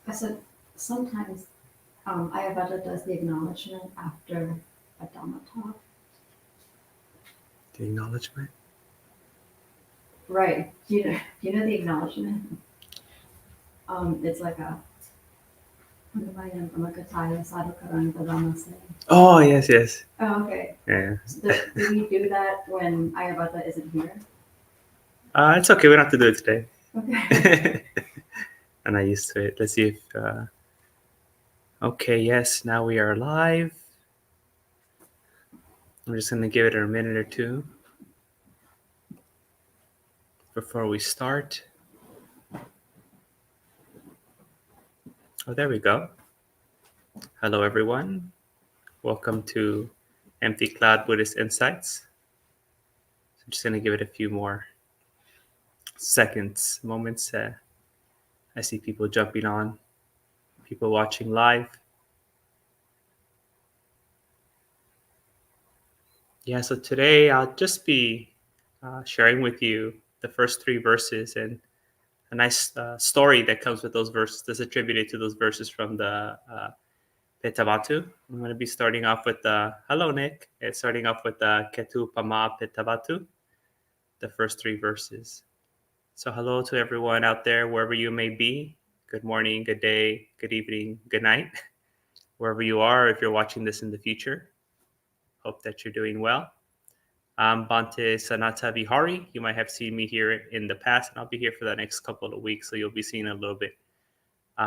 I said sometimes Ayurveda does the acknowledgement after a Dhamma talk. The acknowledgement. Right. Do you know the acknowledgement? It's like a Amakataya Sadhukaranga Namaste. Oh, yes, yes. Oh, okay. Yeah. So do we do that when Ayurveda isn't here? It's okay. We don't have to do it today. Okay. And I used to it. Let's see if. Okay, yes, now we are live. I'm just going to give it a minute or two before we start. Oh, there we go. Hello, everyone. Welcome to Empty Cloud Buddhist Insights. I'm just going to give it a few more seconds, moments. I see people jumping on, people watching live. Yeah, so today I'll just be sharing with you the first three verses and a nice story that comes with those verses that's attributed to those verses from the Petavatthu. I'm going to be starting off with hello, Nick. It's starting off with Ketu Pama Petavatthu, the first three verses. So hello to everyone out there, wherever you may be. Good morning, good day, good evening, good night, wherever you are, if you're watching this in the future. Hope that you're doing well. I'm Bhante Sanathavihari. You might have seen me here in the past, and I'll be here for the next couple of weeks, so you'll be seeing a little bit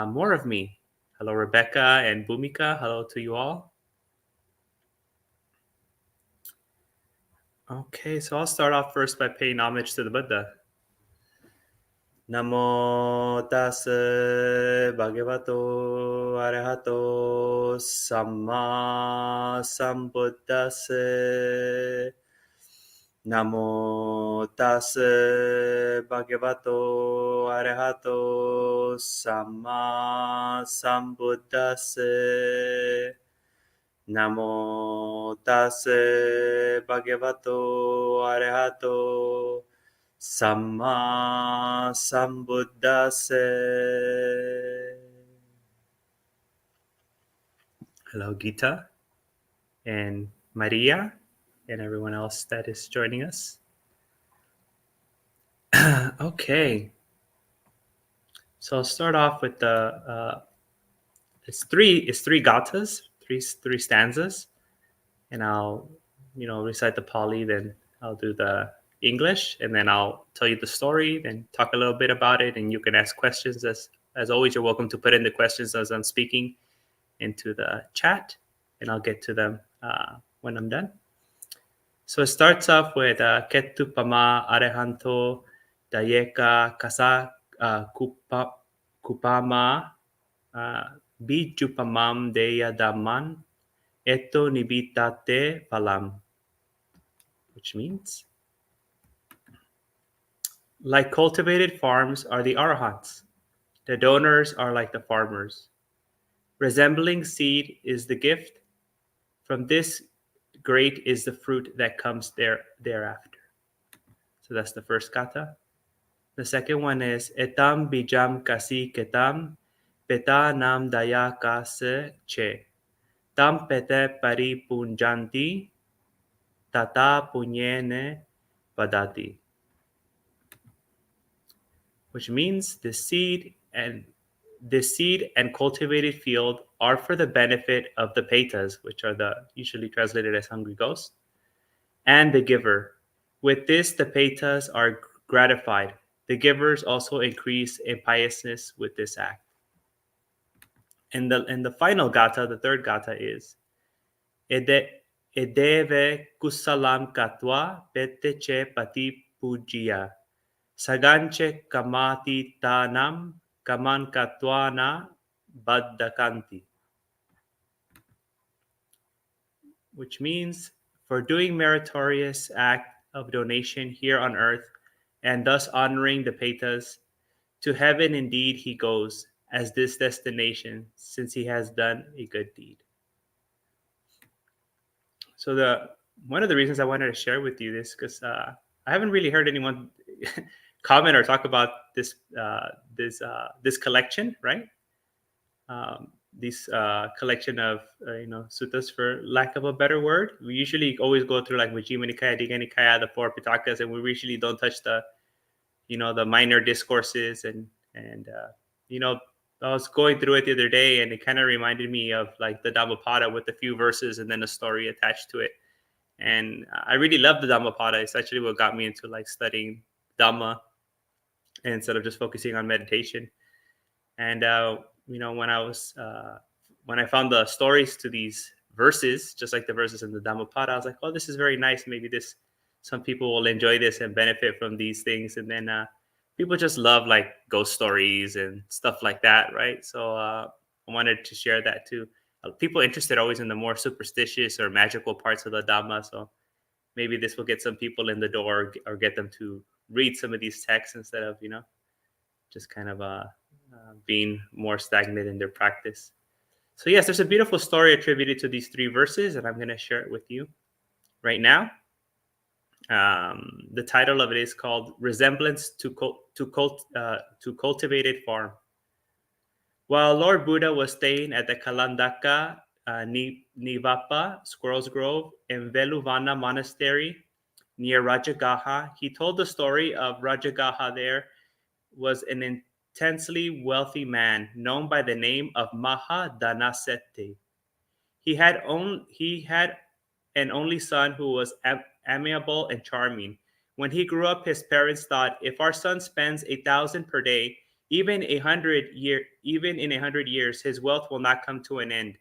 more of me. Hello, Rebecca and Bhumika. Hello to you all. Okay, so I'll start off first by paying homage to the Buddha. Namo tassa bhagavato arahato samma sambuddhassa. Namo tassa bhagavato arahato samma sambuddhassa. Namo tassa bhagavato arahato samma sambuddhassa. Hello, Gita and Maria and everyone else that is joining us. Okay, so I'll start off with the it's three gathas, three stanzas, and I'll recite the Pali, then I'll do the English, and then I'll tell you the story, then talk a little bit about it, and you can ask questions. As always, you're welcome to put in the questions as I'm speaking into the chat, and I'll get to them when I'm done. So it starts off with Ketu Pama Arehanto Dayeka Kasa Kupama Bijupamam Deya Daman Eto Nibitate Palam, which means, like cultivated farms are the arahants, the donors are like the farmers. Resembling seed is the gift, from this great is the fruit that comes thereafter. So that's the first kata. The second one is etam bijam kasi ketam peta nam daya kase che tam pete paripunjanti tata punyene vadati, which means the seed and cultivated field are for the benefit of the petas, which are the usually translated as hungry ghosts, and the giver. With this, the petas are gratified. The givers also increase in piousness with this act. And the final gata, the third gata, is edeve kusalam katwa peteche pati pujiya saganche kamati tanam kaman katwana baddakanti, which means for doing meritorious act of donation here on earth and thus honoring the petas, to heaven indeed he goes as this destination, since he has done a good deed. So one of the reasons I wanted to share with you this, because I haven't really heard anyone comment or talk about this collection, right? these collection of suttas, for lack of a better word. We usually always go through like Majjhima Nikaya, Digha Nikaya, the four Pitakas, and we usually don't touch the minor discourses. And I was going through it the other day, and it kind of reminded me of like the Dhammapada with a few verses and then a story attached to it. And I really love the Dhammapada. It's actually what got me into like studying Dhamma instead of just focusing on meditation. And when I found the stories to these verses, just like the verses in the Dhammapada, I was like, oh, this is very nice. Maybe some people will enjoy this and benefit from these things. And then people just love like ghost stories and stuff like that, right? So I wanted to share that too. People interested always in the more superstitious or magical parts of the Dhamma. So maybe this will get some people in the door or get them to read some of these texts instead of just kind of being more stagnant in their practice. So yes, there's a beautiful story attributed to these three verses, and I'm going to share it with you right now. The title of it is called "Resemblance to Cultivated Farm." While Lord Buddha was staying at the Kalandaka Nivapa Squirrels Grove in Veluvana Monastery near Rajagaha, he told the story of Rajagaha. There was an intensely wealthy man known by the name of Mahadanasette. He had an only son who was amiable and charming. When he grew up, his parents thought, if our son spends 1,000 per day, even in 100 years, his wealth will not come to an end.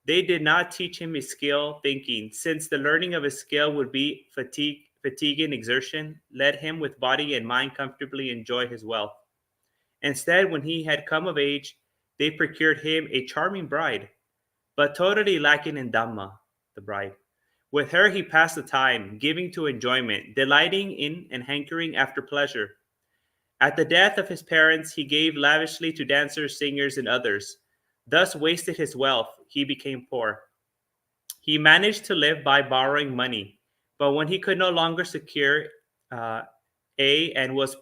They did not teach him his skill thinking, since the learning of his skill would be fatiguing exertion, let him with body and mind comfortably enjoy his wealth. Instead, when he had come of age, they procured him a charming bride, but totally lacking in Dhamma, the bride. With her he passed the time, giving to enjoyment, delighting in and hankering after pleasure. At the death of his parents, he gave lavishly to dancers, singers, and others. Thus wasted his wealth, he became poor. He managed to live by borrowing money, but when he could no longer secure and was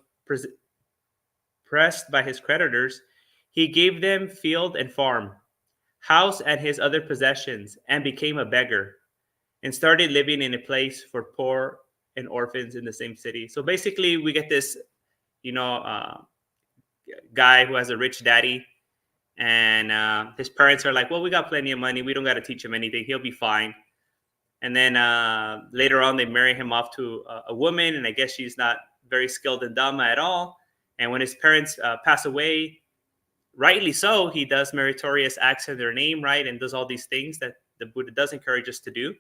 pressed by his creditors, he gave them field and farm, house, and his other possessions, and became a beggar, and started living in a place for poor and orphans in the same city. So basically, we get this, guy who has a rich daddy, and his parents are like, well, we got plenty of money. We don't got to teach him anything. He'll be fine. And then later on, they marry him off to a woman, and I guess she's not very skilled in Dhamma at all. And when his parents pass away, rightly so, he does meritorious acts in their name, right? And does all these things that the Buddha does encourage us to do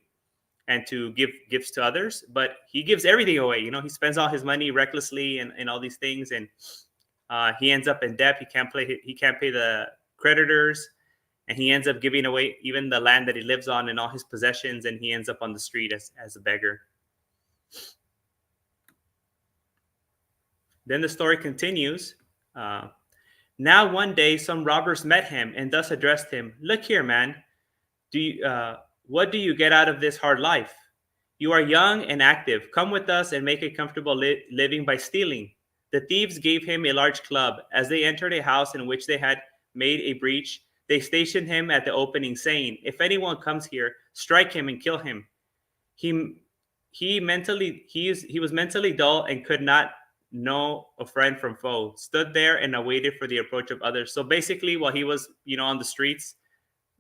and to give gifts to others. But he gives everything away. He spends all his money recklessly and all these things. And he ends up in debt. He can't pay the creditors. And he ends up giving away even the land that he lives on and all his possessions. And he ends up on the street as a beggar. Then the story continues. Now one day some robbers met him and thus addressed him, look here, man. What do you get out of this hard life? You are young and active. Come with us and make a comfortable living by stealing. The thieves gave him a large club. As they entered a house in which they had made a breach, they stationed him at the opening, saying, if anyone comes here, strike him and kill him. He was mentally dull and could not know a friend from foe, stood there and awaited for the approach of others. So basically, while he was, on the streets,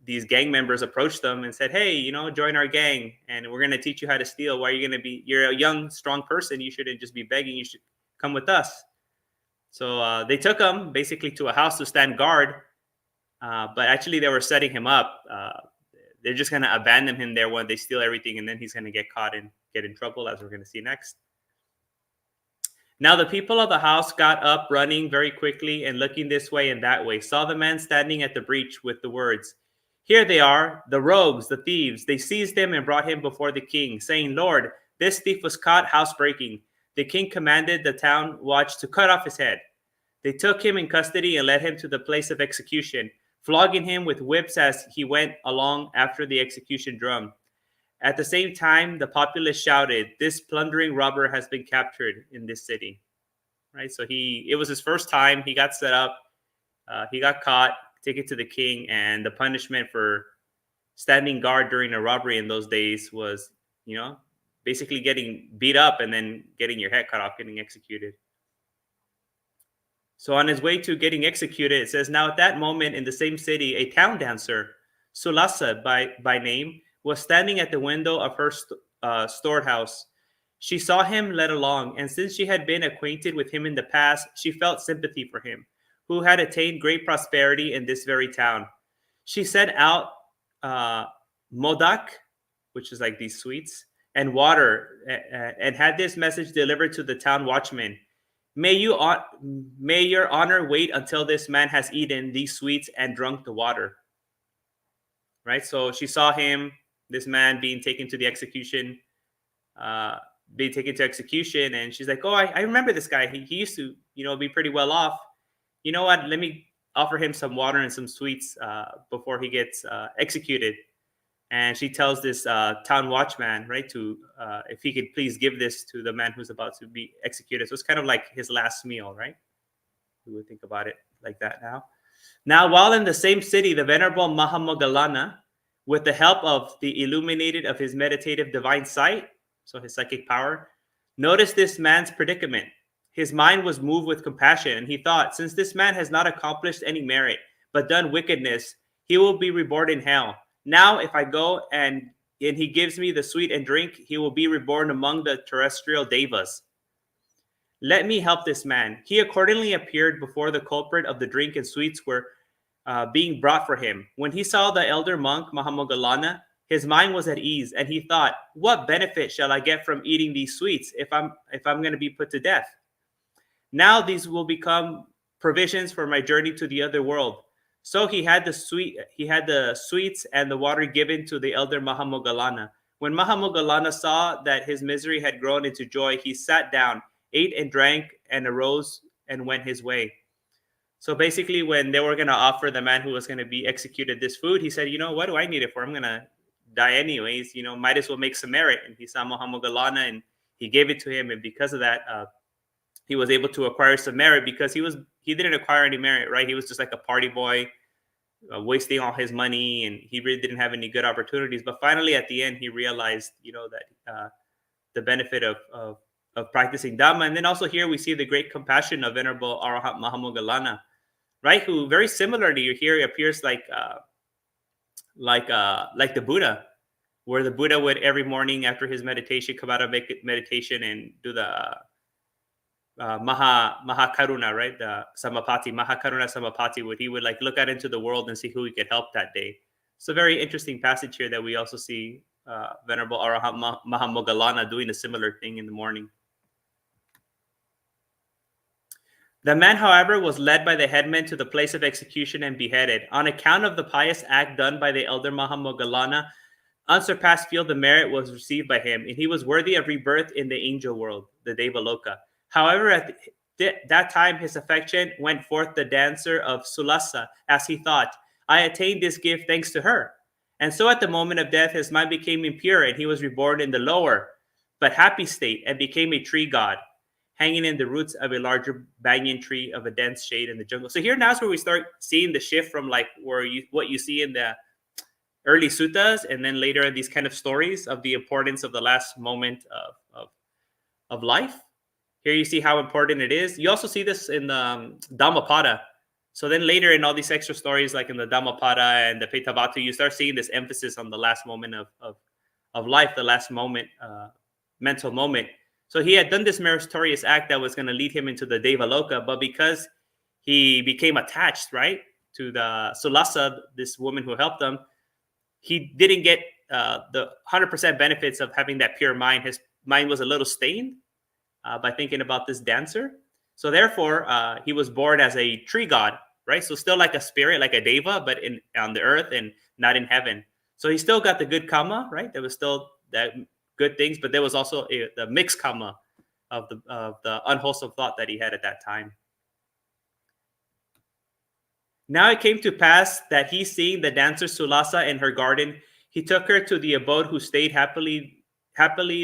these gang members approached them and said, hey, join our gang and we're going to teach you how to steal. Why are you going to you're a young, strong person. You shouldn't just be begging. You should come with us. So they took him basically to a house to stand guard. But actually they were setting him up. They're just going to abandon him there when they steal everything. And then he's going to get caught and get in trouble, as we're going to see next. Now the people of the house got up, running very quickly and looking this way and that way, saw the man standing at the breach with the words, here they are, the rogues, the thieves. They seized him and brought him before the king, saying, Lord, this thief was caught housebreaking. The king commanded the town watch to cut off his head. They took him in custody and led him to the place of execution, flogging him with whips as he went along after the execution drum. At the same time, the populace shouted, this plundering robber has been captured in this city. Right? So it was his first time. He got set up. He got caught. take it to the king. And the punishment for standing guard during a robbery in those days was, basically getting beat up and then getting your head cut off, getting executed. So on his way to getting executed, it says, now at that moment in the same city, a town dancer, Sulasa by name, was standing at the window of her storehouse. She saw him led along, and since she had been acquainted with him in the past, she felt sympathy for him, who had attained great prosperity in this very town. She sent out modak, which is like these sweets, and water, and had this message delivered to the town watchman. May your honor wait until this man has eaten these sweets and drunk the water. Right? So she saw him, this man being taken to the execution, and she's like, oh, I remember this guy. He used to, be pretty well off. You know what? Let me offer him some water and some sweets before he gets executed. And she tells this town watchman, right, to if he could please give this to the man who's about to be executed. So it's kind of like his last meal, right? We would think about it like that now. Now, while in the same city, the Venerable Mahamoggallana, with the help of the illuminated of his meditative divine sight, so his psychic power, noticed this man's predicament. His mind was moved with compassion, and he thought, since this man has not accomplished any merit, but done wickedness, he will be reborn in hell. Now, if I go and he gives me the sweet and drink, he will be reborn among the terrestrial devas. Let me help this man. He accordingly appeared before the culprit of the drink and sweets were being brought for him. When he saw the elder monk, Mahamoggallana, his mind was at ease, and he thought, what benefit shall I get from eating these sweets if I'm going to be put to death? Now these will become provisions for my journey to the other world. So he had the sweets and the water given to the elder Mahamoggallana. When Mahamoggallana saw that his misery had grown into joy, he sat down, ate and drank, and arose and went his way. So basically, when they were going to offer the man who was going to be executed this food, he said, what do I need it for? I'm going to die anyways. Might as well make some merit. And he saw Mahamoggallana and he gave it to him. And because of that, he was able to acquire some merit, because he didn't acquire any merit, right? He was just like a party boy, wasting all his money, and he really didn't have any good opportunities. But finally, at the end, he realized, that the benefit of practicing Dhamma. And then also here we see the great compassion of Venerable Arhat Mahamoggallana, right? Who very similarly here appears like the Buddha, where the Buddha would every morning after his meditation come out of meditation and do the Mahakaruna, right? The Samapati, Mahakaruna Samapati, where he would look out into the world and see who he could help that day. It's a very interesting passage here that we also see Venerable Arhat Mahamoggallana doing a similar thing in the morning. The man, however, was led by the headman to the place of execution and beheaded. On account of the pious act done by the elder Mahamoggallana, unsurpassed field of merit was received by him, and he was worthy of rebirth in the angel world, the Devaloka. However, at that time, his affection went forth the dancer of Sulasa, as he thought, I attained this gift thanks to her. And so at the moment of death, his mind became impure, and he was reborn in the lower, but happy state, and became a tree god, hanging in the roots of a larger banyan tree of a dense shade in the jungle. So here now is where we start seeing the shift from what you see in the early suttas, and then later in these kind of stories of the importance of the last moment of life. Here you see how important it is. You also see this in the Dhammapada. So then later in all these extra stories, like in the Dhammapada and the Petavatthu, you start seeing this emphasis on the last moment of life, the last moment, mental moment. So he had done this meritorious act that was going to lead him into the Devaloka, but because he became attached, right, to the Sulasa, this woman who helped him, he didn't get the 100% benefits of having that pure mind. His mind was a little stained by thinking about this dancer. So therefore, he was born as a tree god, right? So still like a spirit, like a deva, but on the earth and not in heaven. So he still got the good karma, right? There was still that good things, but there was also the mixed karma of the unwholesome thought that he had at that time. Now it came to pass that he, seeing the dancer Sulasa in her garden, he took her to the abode, who stayed happily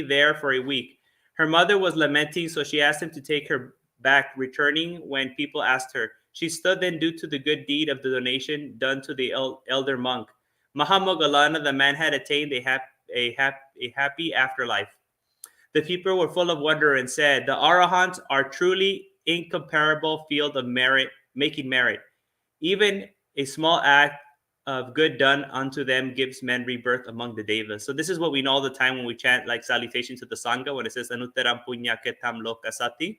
there for a week. Her mother was lamenting, so she asked him to take her back. Returning, when people asked her, She stood then due to the good deed of the donation done to the elder monk. Mahamogalana, the man, had attained a happy afterlife. The people were full of wonder and said, "The Arahants are truly incomparable field of merit, making merit. Even a small act of good done unto them gives men rebirth among the devas." So this is what we know all the time when we chant like salutation to the sangha, when it says Anutteram punya ketam lokasati,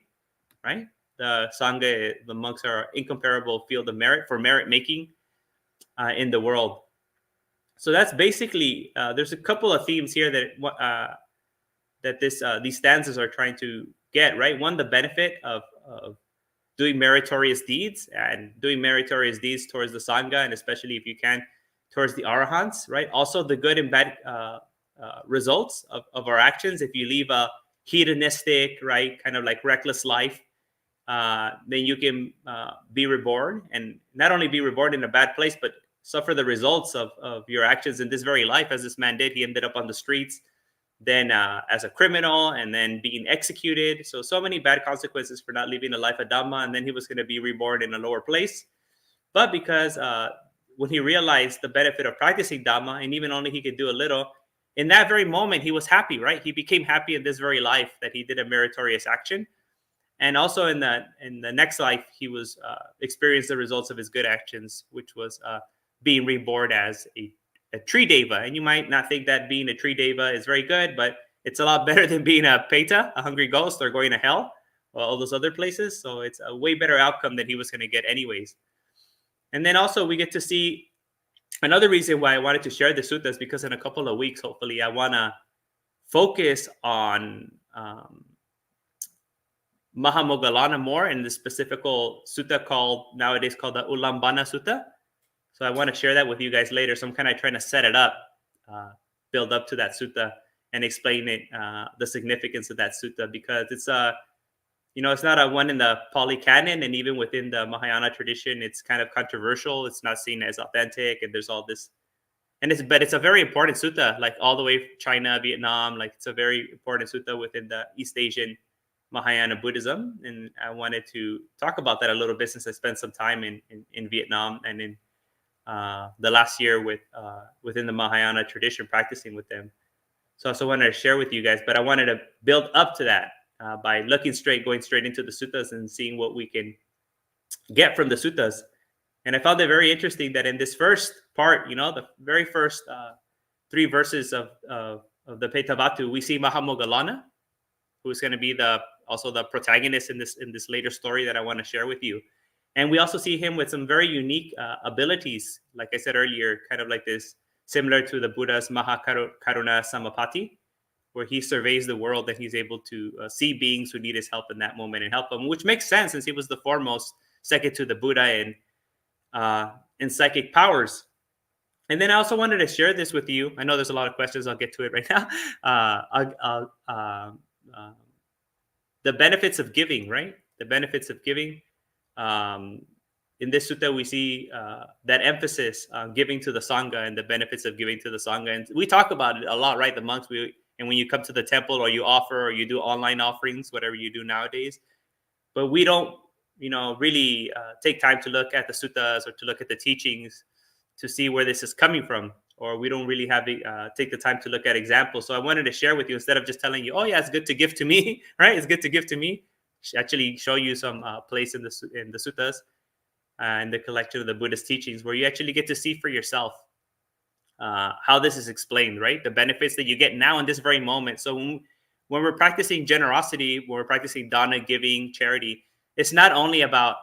right? The sangha, the monks are incomparable field of merit for merit making in the world. So that's basically there's a couple of themes here that these stanzas are trying to get, right. One, the benefit of doing meritorious deeds, and doing meritorious deeds towards the sangha, and especially if you can towards the arahants, right. Also the good and bad results of our actions. If you leave a hedonistic, right, kind of like reckless life, then you can be reborn, and not only be reborn in a bad place, but suffer the results of your actions in this very life, as this man did. He ended up on the streets, then as a criminal, and then being executed. So many bad consequences for not living a life of Dhamma, and then he was going to be reborn in a lower place. But because when he realized the benefit of practicing Dhamma, and even only he could do a little, in that very moment, he was happy, right? He became happy in this very life that he did a meritorious action. And also in the next life, he was experienced the results of his good actions, which was being reborn as a tree deva. And you might not think that being a tree deva is very good, but it's a lot better than being a peta, a hungry ghost, or going to hell, or all those other places. So it's a way better outcome than he was going to get anyways. And then also we get to see another reason why I wanted to share the sutta is because in a couple of weeks, hopefully, I want to focus on Mahamogalana more, in the specific sutta nowadays called the Ulambana Sutta. So I want to share that with you guys later. So I'm kind of trying to set it up, build up to that sutta, and explain it, the significance of that sutta, because it's it's not a one in the Pali Canon, and even within the Mahayana tradition, it's kind of controversial. It's not seen as authentic, and there's all this, but it's a very important sutta, like all the way from China, Vietnam, like it's a very important sutta within the East Asian Mahayana Buddhism. And I wanted to talk about that a little bit, since I spent some time in Vietnam and in the last year within the Mahayana tradition, practicing with them. So I also wanted to share with you guys, but I wanted to build up to that by going straight into the suttas and seeing what we can get from the suttas. And I found it very interesting that in this first part, the very first 3 verses of the Petavatthu, we see Mahamogalana, who's going to be also the protagonist in this later story that I want to share with you. And we also see him with some very unique abilities, like I said earlier, kind of like this, similar to the Buddha's Mahakaruna Samapati, where he surveys the world and he's able to see beings who need his help in that moment and help them, which makes sense since he was the foremost, second to the Buddha in psychic powers. And then I also wanted to share this with you. I know there's a lot of questions. I'll get to it right now. The benefits of giving, right? The benefits of giving. In this sutta, we see that emphasis on giving to the sangha and the benefits of giving to the sangha. And we talk about it a lot, right? The monks, and when you come to the temple, or you offer, or you do online offerings, whatever you do nowadays, but we don't, really take time to look at the suttas or to look at the teachings to see where this is coming from, or we don't really have take the time to look at examples. So I wanted to share with you, instead of just telling you, oh yeah, it's good to give to me, right? It's good to give to me. Actually show you some place in the suttas and the collection of the Buddhist teachings, where you actually get to see for yourself how this is explained, right? The benefits that you get now in this very moment. So when we're practicing generosity, when we're practicing dana, giving, charity, it's not only about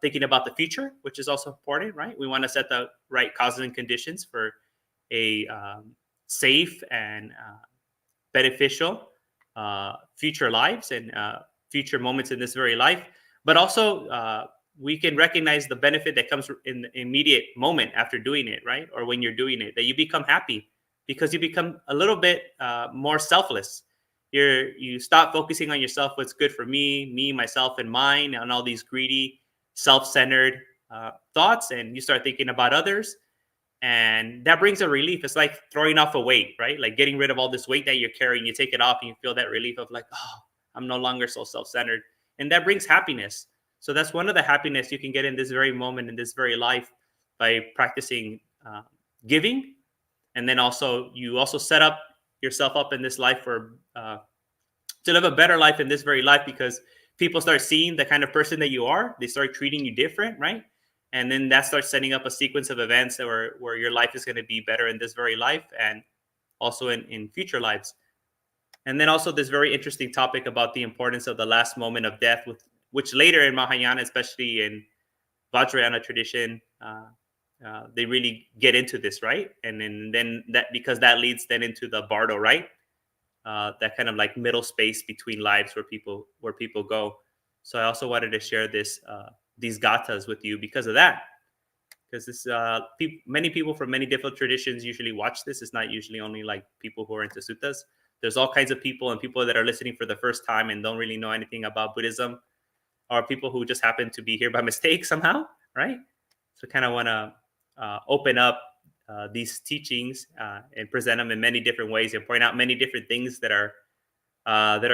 thinking about the future, which is also important, right? We want to set the right causes and conditions for a safe and beneficial future lives and future moments in this very life. But also we can recognize the benefit that comes in the immediate moment after doing it, right? Or when you're doing it, that you become happy because you become a little bit more selfless. You stop focusing on yourself, what's good for me, myself, and mine, and all these greedy, self-centered thoughts, and you start thinking about others. And that brings a relief. It's like throwing off a weight, right? Like getting rid of all this weight that you're carrying. You take it off and you feel that relief of like, oh, I'm no longer so self-centered. And that brings happiness. So that's one of the happiness you can get in this very moment, in this very life, by practicing giving. And then also, you also set up yourself up in this life for to live a better life in this very life, because people start seeing the kind of person that you are. They start treating you different, right? And then that starts setting up a sequence of events where your life is going to be better in this very life and also in future lives. And then also this very interesting topic about the importance of the last moment of death, which later in Mahayana, especially in Vajrayana tradition, they really get into this, right? And then that, because that leads then into the bardo, right? That kind of like middle space between lives where people go. So I also wanted to share these gathas with you because of that. Because this many people from many different traditions usually watch this. It's not usually only like people who are into suttas. There's all kinds of people, and people that are listening for the first time and don't really know anything about Buddhism, or people who just happen to be here by mistake somehow, right? So kind of want to open up these teachings and present them in many different ways, and point out many different things that are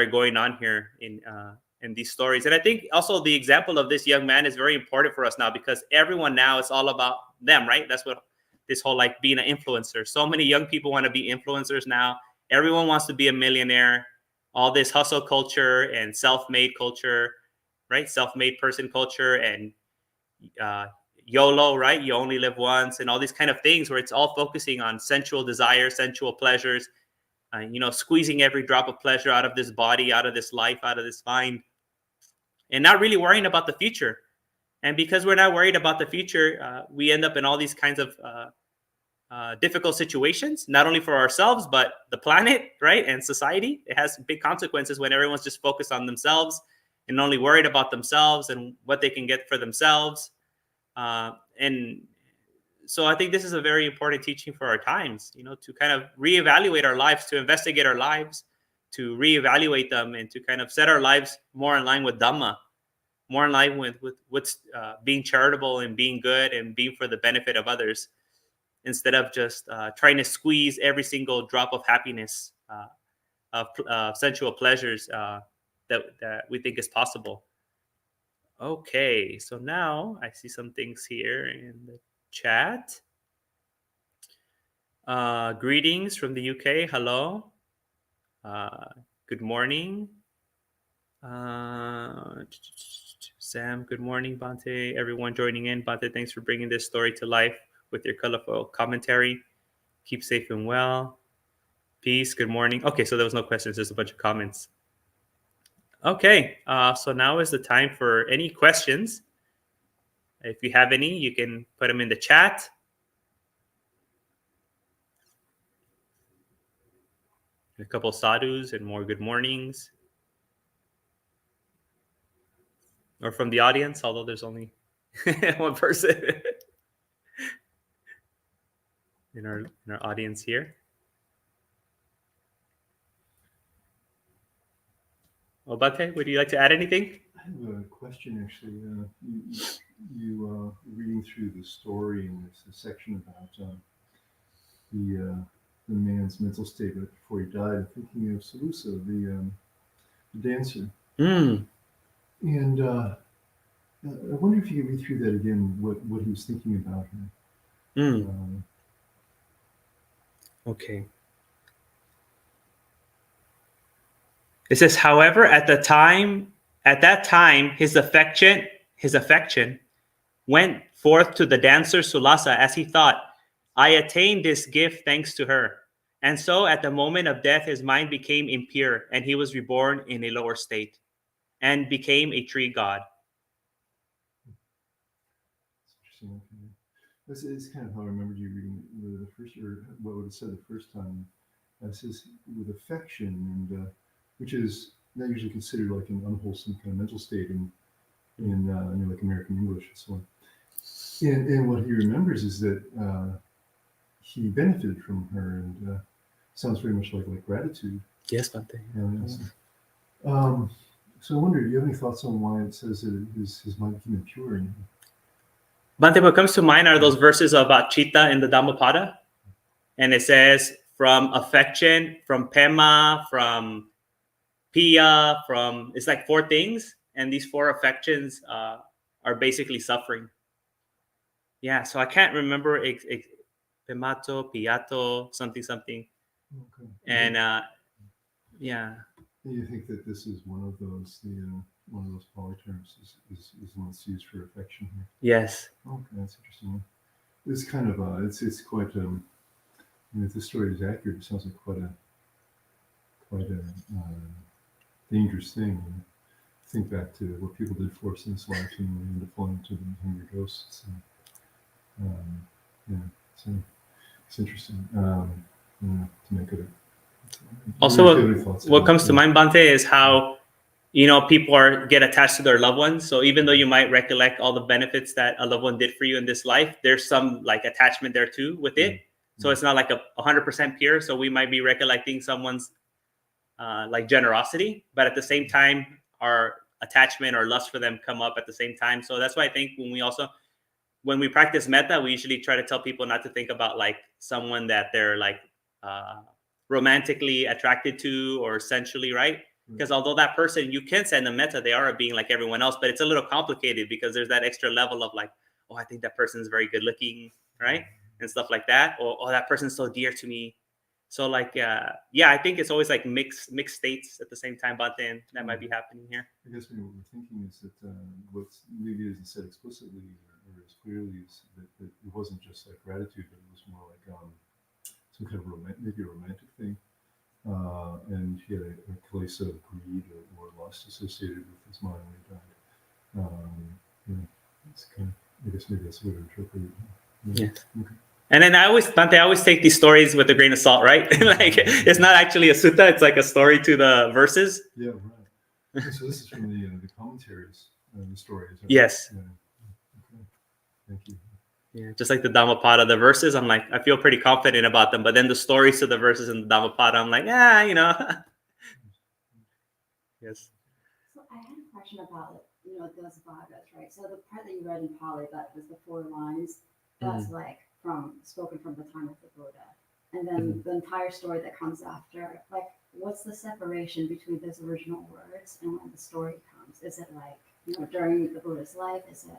going on here in these stories. And I think also the example of this young man is very important for us now, because everyone now is all about them, right? That's what this whole like being an influencer. So many young people want to be influencers now. Everyone wants to be a millionaire. All this hustle culture and self-made culture, right? Self-made person culture, and YOLO, right? You only live once, and all these kind of things where it's all focusing on sensual desires, sensual pleasures, squeezing every drop of pleasure out of this body, out of this life, out of this mind, and not really worrying about the future. And because we're not worried about the future, we end up in all these kinds of difficult situations, not only for ourselves, but the planet, right? And society. It has big consequences when everyone's just focused on themselves and only worried about themselves and what they can get for themselves. And so I think this is a very important teaching for our times, to kind of reevaluate our lives, to investigate our lives, to reevaluate them, and to kind of set our lives more in line with Dhamma, more in line with what's being charitable and being good and being for the benefit of others, instead of just trying to squeeze every single drop of happiness, of sensual pleasures that we think is possible. Okay, so now I see some things here in the chat. Greetings from the UK. Hello. Good morning. Sam, good morning. Bhante, everyone joining in. Bhante, thanks for bringing this story to life with your colorful commentary. Keep safe and well. Peace. Good morning. Okay, so there was no questions. There's a bunch of comments. Okay, so now is the time for any questions. If you have any, you can put them in the chat. A couple sadhus and more good mornings. Or from the audience, although there's only one person in our audience here. Bhante, would you like to add anything? I have a question, actually. You reading through the story, and there's a section about the man's mental state before he died. I'm thinking of Salusa, the dancer. Mm. And I wonder if you could read through that again, what he was thinking about her. Mm. Okay. It says, however, at that time, his affection went forth to the dancer Sulasa, as he thought, I attained this gift thanks to her. And so at the moment of death, his mind became impure, and he was reborn in a lower state and became a tree god. That's interesting. Okay. It's kind of how I remembered you reading the first, or what would have said the first time. It says with affection, and which is not usually considered like an unwholesome kind of mental state in like American English and so on. And what he remembers is that he benefited from her, and sounds very much like gratitude. Yes, Bhante. So I wonder, do you have any thoughts on why it says that his mind became impure? Bhante, what comes to mind are those verses about Chitta in the Dhammapada. And it says, from affection, from Pema, from Pia, it's like 4 things. and these 4 affections are basically suffering. Yeah, so I can't remember Pemato, Piato, something. Okay. And yeah. And you think that this is one of those polyterms is one that's used for affection here? Yes. Okay, that's interesting. It's kind of it's quite if the story is accurate, it sounds like quite a dangerous thing. Think back to what people did for us in this life, and we end up falling into the hungry ghosts. And, yeah, so it's interesting. To make it. Also, what comes to mind, Bhante, is how people get attached to their loved ones. So even though you might recollect all the benefits that a loved one did for you in this life, there's some like attachment there too with it. So it's not like a 100% pure. So we might be recollecting someone's like generosity, but at the same time, our attachment or lust for them come up at the same time. So that's why I think when we practice metta, we usually try to tell people not to think about like someone that they're like romantically attracted to or sensually, right? Because although that person, you can send a metta, they are a being like everyone else, but it's a little complicated because there's that extra level of like, oh, I think that person's very good looking, right? And stuff like that. Or, oh, that person's so dear to me. So like, I think it's always like mixed states at the same time, Bhante, and that might be happening here. I guess maybe what we're thinking is that what's maybe isn't said explicitly or as clearly is that it wasn't just like gratitude, but it was more like some kind of maybe a romantic thing. And he had a place of greed or lust associated with his mind when he died. It's kind of, I guess maybe that's a way to interpret it. Yes. Okay. And then I always take these stories with a grain of salt, right? Like it's not actually a sutta; it's like a story to the verses. Yeah, right. So this is from the commentaries, the stories. Right? Yes. Yeah. Okay. Thank you. Yeah, just like the Dhammapada, the verses, I'm like, I feel pretty confident about them. But then the stories to the verses in the Dhammapada, I'm like, Yes. So I had a question about those bhagas, right? So the part that you read in Pali, that was the 4 lines, that's like spoken from the time of the Buddha. And then the entire story that comes after, like, what's the separation between those original words and when the story comes? Is it like, during the Buddha's life? Is it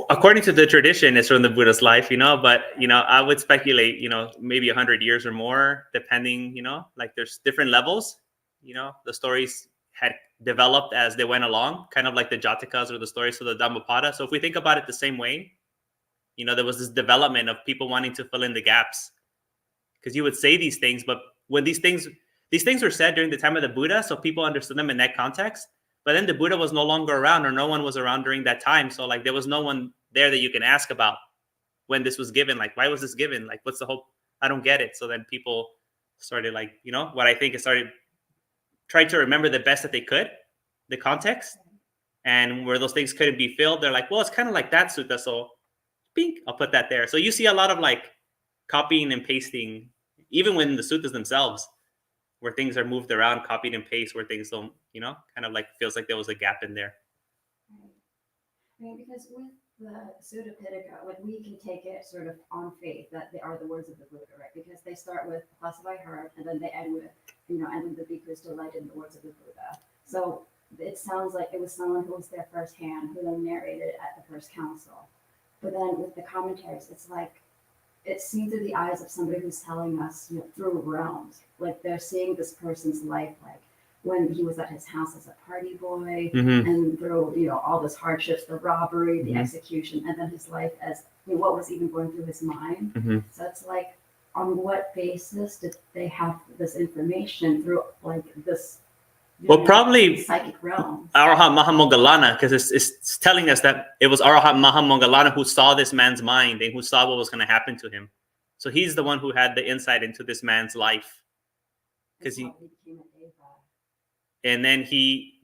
according to the tradition, it's from the Buddha's life, but, I would speculate, maybe 100 years or more, depending, like there's different levels, the stories had developed as they went along, kind of like the Jatakas or the stories of the Dhammapada. So if we think about it the same way, there was this development of people wanting to fill in the gaps because you would say these things, but when these things were said during the time of the Buddha, so people understood them in that context. But then the Buddha was no longer around, or no one was around during that time. So like there was no one there that you can ask about when this was given. Like, why was this given? Like, what's the whole? I don't get it. So then people started like, what I think is trying to remember the best that they could, the context, and where those things couldn't be filled. They're like, well, it's kind of like that sutta, so pink, I'll put that there. So you see a lot of like copying and pasting, even when the suttas themselves, where things are moved around, copied and pasted, where things don't, kind of like feels like there was a gap in there. Right. I mean, because with the Sutta Pitaka, like we can take it sort of on faith that they are the words of the Buddha, right? Because they start with "Thus have I heard," and then they end with, and then the bhikkhus delight in the words of the Buddha. So it sounds like it was someone who was there firsthand, who then narrated it at the first council. But then with the commentaries, it's like it's seen through the eyes of somebody who's telling us, through realms. Like they're seeing this person's life, like when he was at his house as a party boy, and through all this hardships, the robbery, the execution, and then his life as what was even going through his mind. So it's like, on what basis did they have this information through like this? Well, probably psychic realm. Arhat Mahamoggallana, because it's telling us that it was Arhat Mahamoggallana who saw this man's mind and who saw what was going to happen to him. So he's the one who had the insight into this man's life. Because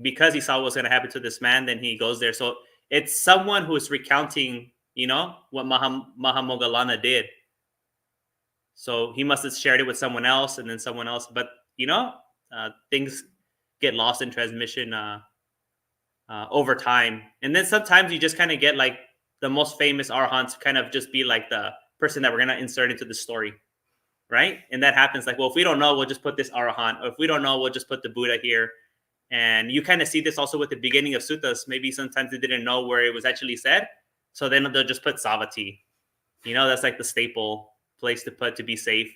because he saw what was going to happen to this man, then he goes there. So it's someone who is recounting, what Mahamoggallana did. So he must have shared it with someone else, and then someone else. But things get lost in transmission over time. And then sometimes you just kind of get like the most famous arhants kind of just be like the person that we're going to insert into the story, right? And that happens like, well, if we don't know, we'll just put this arahant. Or if we don't know, we'll just put the Buddha here. And you kind of see this also with the beginning of suttas. Maybe sometimes they didn't know where it was actually said, so then they'll just put savati. That's like the staple place to put to be safe.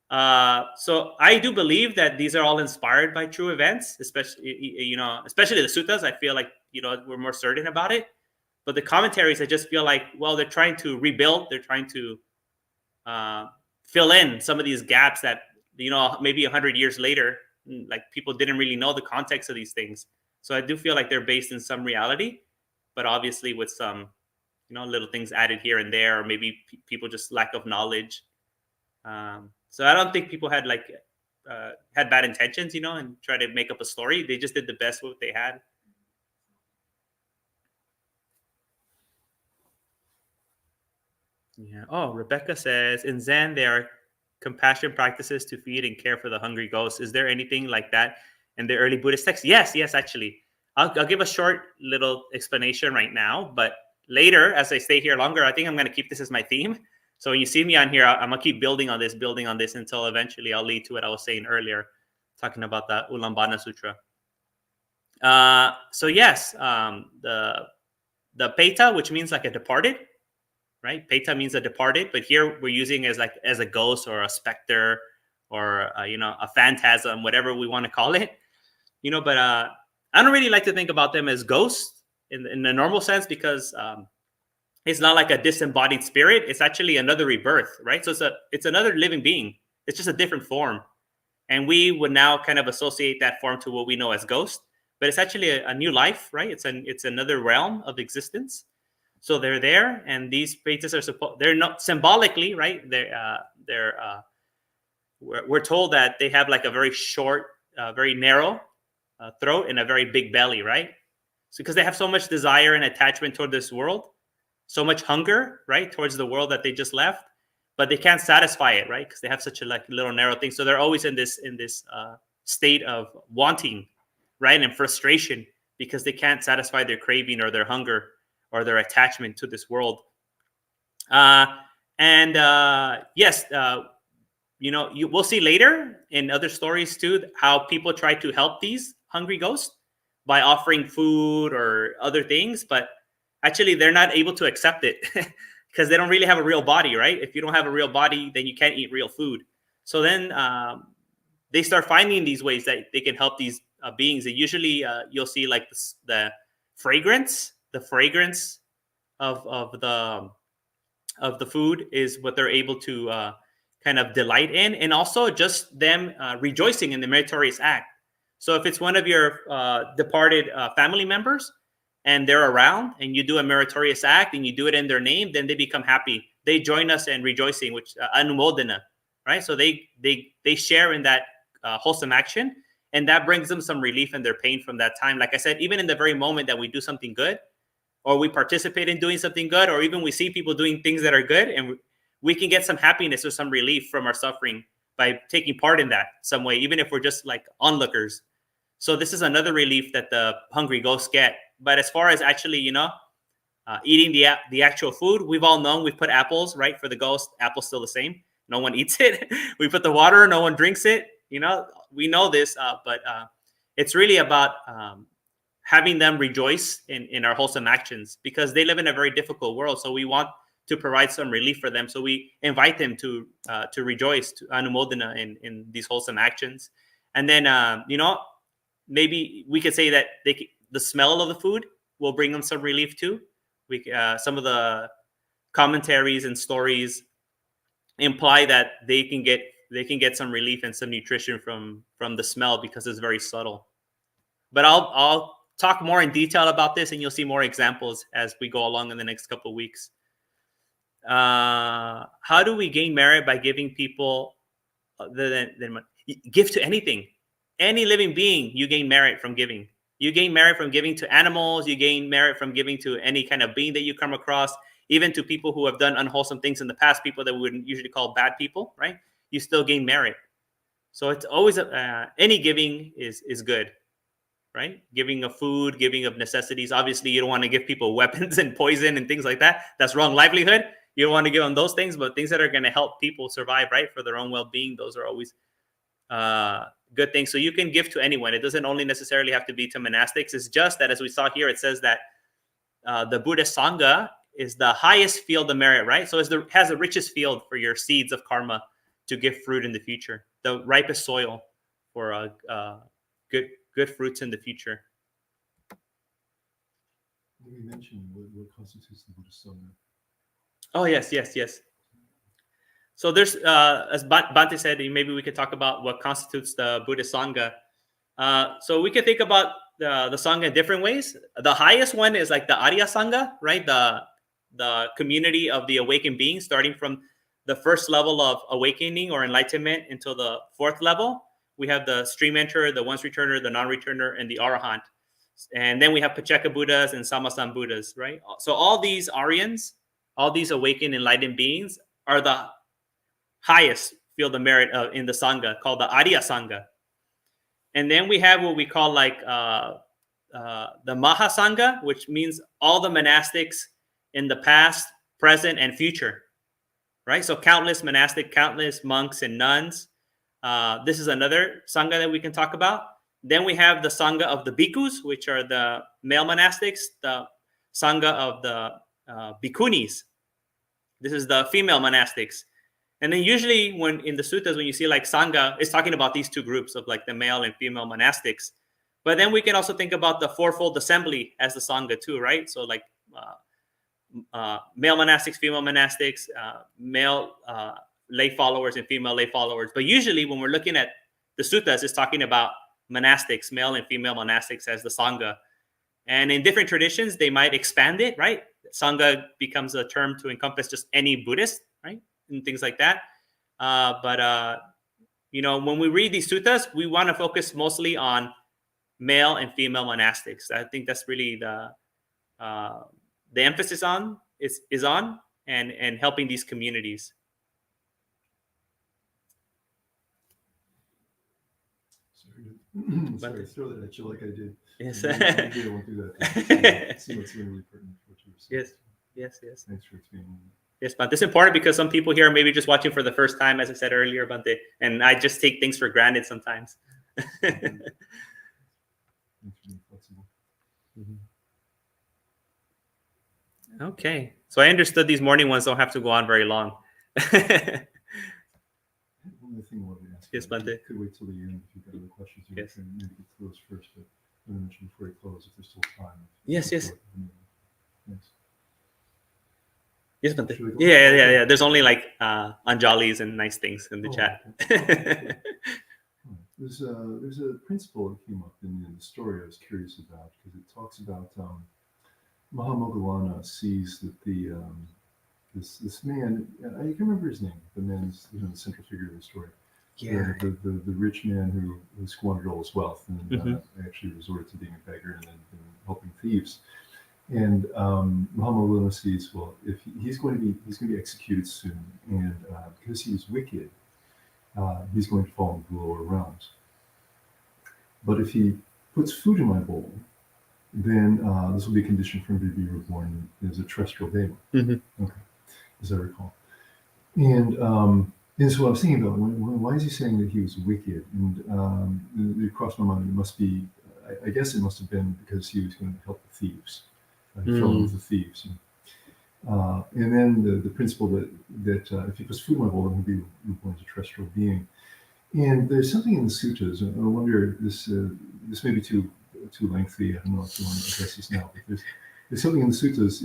So I do believe that these are all inspired by true events, especially the suttas. I feel like we're more certain about it. But the commentaries, I just feel like, well, they're trying to rebuild. They're trying to fill in some of these gaps that maybe 100 years later, like people didn't really know the context of these things. So I do feel like they're based in some reality, but obviously with some little things added here and there, or maybe people just lack of knowledge. So I don't think people had had bad intentions, and try to make up a story. They just did the best with what they had. Yeah. Oh, Rebecca says, in Zen, there are compassion practices to feed and care for the hungry ghosts. Is there anything like that in the early Buddhist texts? Yes, actually. I'll give a short little explanation right now, but later, as I stay here longer, I think I'm going to keep this as my theme. So when you see me on here, I'm going to keep building on this until eventually I'll lead to what I was saying earlier, talking about the Ulambana Sutra. So yes, the Peta, which means like a departed, right? Peta means a departed, but here we're using as a ghost or a specter or a phantasm, whatever we want to call it. But I don't really like to think about them as ghosts in the normal sense, because it's not like a disembodied spirit. It's actually another rebirth, right? So it's another living being. It's just a different form, and we would now kind of associate that form to what we know as ghost. But it's actually a new life, right? It's another realm of existence. So they're there, and these Petas they're not symbolically, right? We're told that they have like a very short, very narrow throat and a very big belly, right? So because they have so much desire and attachment toward this world, so much hunger, right, towards the world that they just left, but they can't satisfy it, right? Because they have such a little narrow thing. So they're always in this state of wanting, right, and frustration, because they can't satisfy their craving or their hunger or their attachment to this world. Yes, we'll see later in other stories too how people try to help these hungry ghosts by offering food or other things, but actually they're not able to accept it because they don't really have a real body, right? If you don't have a real body, then you can't eat real food. So then they start finding these ways that they can help these beings. And usually you'll see like the fragrance of the food is what they're able to kind of delight in, and also just them rejoicing in the meritorious act. So if it's one of your departed family members and they're around and you do a meritorious act and you do it in their name, then they become happy. They join us in rejoicing, which anumodana, right? So they share in that wholesome action, and that brings them some relief in their pain from that time. Like I said, even in the very moment that we do something good, or we participate in doing something good, or even we see people doing things that are good, and we can get some happiness or some relief from our suffering by taking part in that some way, even if we're just like onlookers. So this is another relief that the hungry ghosts get. But as far as actually, eating the actual food, we've all known we've put apples, right? For the ghost, apple's still the same. No one eats it. We put the water, no one drinks it. We know this, but it's really about having them rejoice in our wholesome actions, because they live in a very difficult world. So we want to provide some relief for them. So we invite them to rejoice, to anumodana in these wholesome actions. And then, maybe we could say that the smell of the food will bring them some relief too. Some of the commentaries and stories imply that they can get some relief and some nutrition from the smell, because it's very subtle. But I'll talk more in detail about this, and you'll see more examples as we go along in the next couple of weeks. How do we gain merit by giving people? Give to anything. Any living being, you gain merit from giving. You gain merit from giving to animals. You gain merit from giving to any kind of being that you come across, even to people who have done unwholesome things in the past, people that we wouldn't usually call bad people, right? You still gain merit. So it's always any giving is good, right? Giving of food, giving of necessities. Obviously, you don't want to give people weapons and poison and things like that. That's wrong livelihood. You don't want to give them those things, but things that are going to help people survive, right, for their own well-being, those are always good things. So you can give to anyone. It doesn't only necessarily have to be to monastics. It's just that, as we saw here, it says that the Buddhist sangha is the highest field of merit, right? So has the richest field for your seeds of karma to give fruit in the future, the ripest soil for good fruits in the future. We mentioned what constitutes the Buddhist sangha. Oh, yes. So there's, as Bhante said, maybe we could talk about what constitutes the Buddhist sangha. So we could think about the sangha in different ways. The highest one is like the Arya Sangha, right? The community of the awakened beings, starting from the first level of awakening or enlightenment until the fourth level. We have the stream enterer, the once returner, the non-returner, and the Arahant. And then we have Pacceka Buddhas and Samasan Buddhas, right? So all these Aryans, all these awakened, enlightened beings are the highest field of merit in the Sangha, called the Arya Sangha. And then we have what we call like the Mahasangha, which means all the monastics in the past, present, and future, right? So countless monks and nuns. This is another Sangha that we can talk about. Then we have the Sangha of the Bhikkhus, which are the male monastics, the Sangha of the Bhikkhunis. This is the female monastics. And then usually when in the suttas, when you see like Sangha, it's talking about these two groups of like the male and female monastics. But then we can also think about the fourfold assembly as the Sangha too, right? So like male monastics, female monastics, male lay followers and female lay followers. But usually when we're looking at the suttas, it's talking about monastics, male and female monastics as the Sangha. And in different traditions, they might expand it, right? Sangha becomes a term to encompass just any Buddhist, right? And things like that. But when we read these suttas, we want to focus mostly on male and female monastics. I think that's really the emphasis on is on and helping these communities. Sorry, throw that at you like I did. Yes. Maybe I won't do that. See what's really pertinent to what you were saying. Yes. Thanks for explaining. Yes, Bhante. It's important because some people here are maybe just watching for the first time, as I said earlier, Bhante, and I just take things for granted sometimes. Thanks for being flexible. Okay. So I understood these morning ones don't have to go on very long. One other thing I wanted to ask. Yes, Bhante. Could wait till the end if you've got other questions. You Yes. can maybe get to those first, but I mentioned before you close if there's still time. Yes. Thanks. Yes, Bhante. Should we go? Yeah. There's only like anjalis and nice things in the chat. Okay. There's a principle that came up in the story I was curious about because it talks about Mahamoggallana sees that the this man, I can remember his name. The man's the central figure of the story. Yeah. The rich man who squandered all his wealth and actually resorted to being a beggar and then helping thieves. And Mahamoggallana sees, well, if he's going to be executed soon, and because he was wicked, he's going to fall into the lower realms. But if he puts food in my bowl, then this will be a condition for him to be reborn as a terrestrial deva. Okay, as I recall. And so I was thinking about why is he saying that he was wicked? And it crossed my mind. It must be, I guess, it must have been because he was going to help the thieves. He fell in with the thieves. And then the principle that if he puts food in my bowl, then he'll be reborn as a terrestrial being. And there's something in the suttas. I wonder this may be too lengthy. I don't know if you want to address this now, but there's something in the suttas.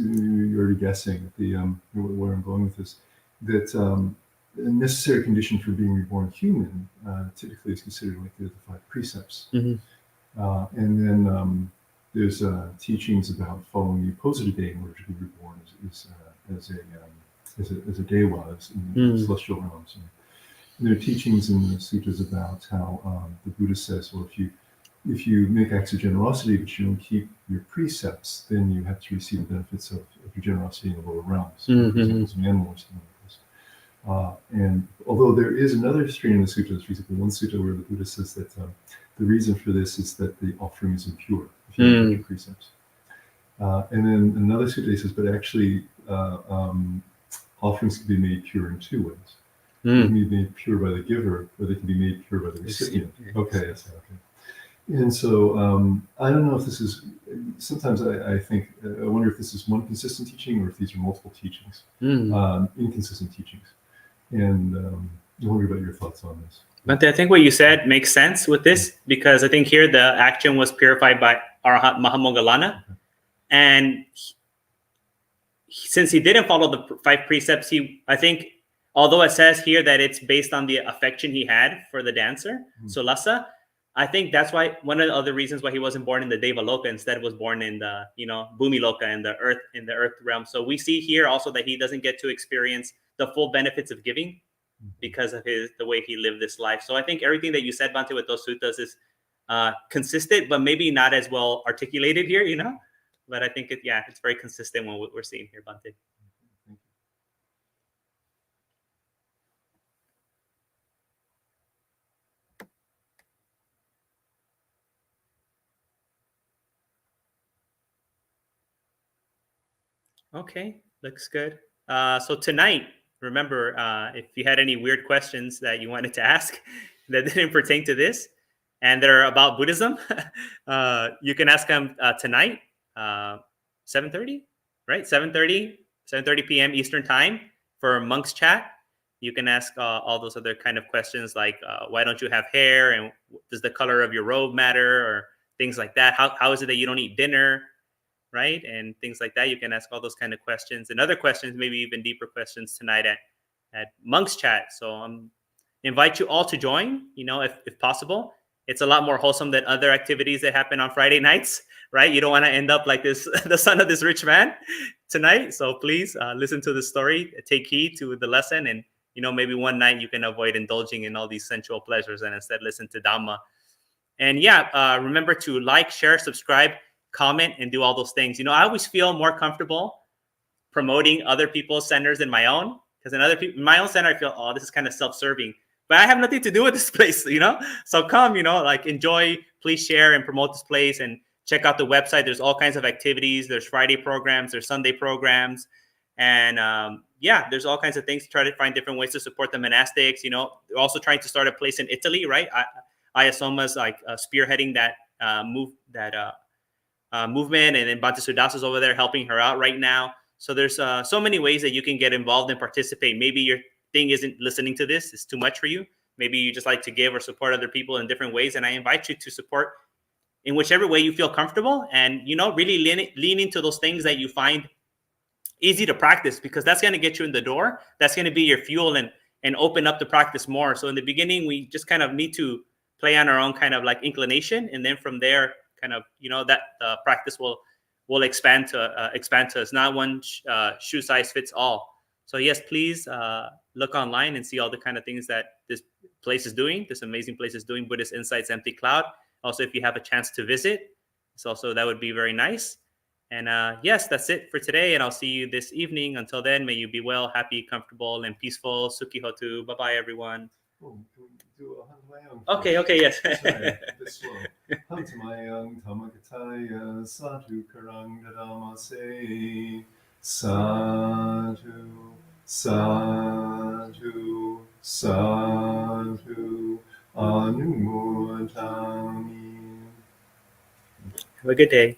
You're already guessing where I'm going with this. That a necessary condition for being reborn human typically is considered like the 5 precepts. And then there's teachings about following the opposite day in order to be reborn as a dewa, in the celestial realms. And there are teachings in the sutras about how the Buddha says, well, if you make acts of generosity but you don't keep your precepts, then you have to receive the benefits of your generosity in the lower realms, for example, as an animal or something like this. And although there is another strain in the sutras, for example, one sutta where the Buddha says that the reason for this is that the offering is impure if you don't keep your precepts. And then another sutta says, but actually offerings can be made pure in 2 ways. They can be made pure by the giver, or they can be made pure by the recipient. Okay, yes, okay. And so I don't know if this is, sometimes I think, I wonder if this is one consistent teaching or if these are multiple teachings, inconsistent teachings. And I wonder about your thoughts on this. Bhante, I think what you said makes sense with this, because I think here the action was purified by Arhat Mahamoggallana. And since he didn't follow the 5 precepts, I think, although it says here that it's based on the affection he had for the dancer, Sulasa, I think that's why one of the other reasons why he wasn't born in the Devaloka, instead was born in the, Bhumiloka, in the earth realm. So we see here also that he doesn't get to experience the full benefits of giving because of the way he lived this life. So I think everything that you said, Bhante, with those suttas is consistent, but maybe not as well articulated here, But I think it's very consistent with what we're seeing here, Bhante. Okay, looks good. So tonight, remember, if you had any weird questions that you wanted to ask that didn't pertain to this, and they're about Buddhism, you can ask them tonight, 7:30, right? 7:30 p.m. Eastern Time for Monk's Chat. You can ask all those other kind of questions like, why don't you have hair? And does the color of your robe matter? Or things like that. How is it that you don't eat dinner? Right? And things like that. You can ask all those kind of questions and other questions, maybe even deeper questions tonight at Monk's Chat. So invite you all to join, if possible. It's a lot more wholesome than other activities that happen on Friday nights, right? You don't want to end up like this, the son of this rich man tonight. So please listen to the story, take heed to the lesson, and, maybe one night you can avoid indulging in all these sensual pleasures and instead listen to Dhamma. And remember to like, share, subscribe, comment, and do all those things. I always feel more comfortable promoting other people's centers than my own, because in my own center, I feel, this is kind of self-serving, but I have nothing to do with this place, So come, enjoy, please share and promote this place, and check out the website. There's all kinds of activities. There's Friday programs, there's Sunday programs, and there's all kinds of things to try to find different ways to support the monastics. They're also trying to start a place in Italy, right? Ayasoma's spearheading that movement, and then Bhante Sudasa's over there helping her out right now. So there's so many ways that you can get involved and participate. Maybe your thing isn't listening to this, it's too much for you. Maybe you just like to give or support other people in different ways, and I invite you to support in whichever way you feel comfortable, and really lean into those things that you find easy to practice, because that's going to get you in the door. That's going to be your fuel and open up the practice more. So in the beginning, we just kind of need to play on our own kind of like inclination, and then from there, kind of that practice will expand to us. Not one shoe size fits all. So yes, please look online and see all the kind of things that this place is doing. This amazing place is doing. Buddhist Insights Empty Cloud. Also, if you have a chance to visit, that would be very nice. And yes, that's it for today. And I'll see you this evening. Until then, may you be well, happy, comfortable, and peaceful. Sukhi Hotu. Bye bye, everyone. Oh, do a Hantamayang. Okay, yes. Sorry, a bit slow. Hantamayang Tamakataya Sadhu Karang Dadamase Sadhu Sadhu Sadhu Anumodami. Have a good day.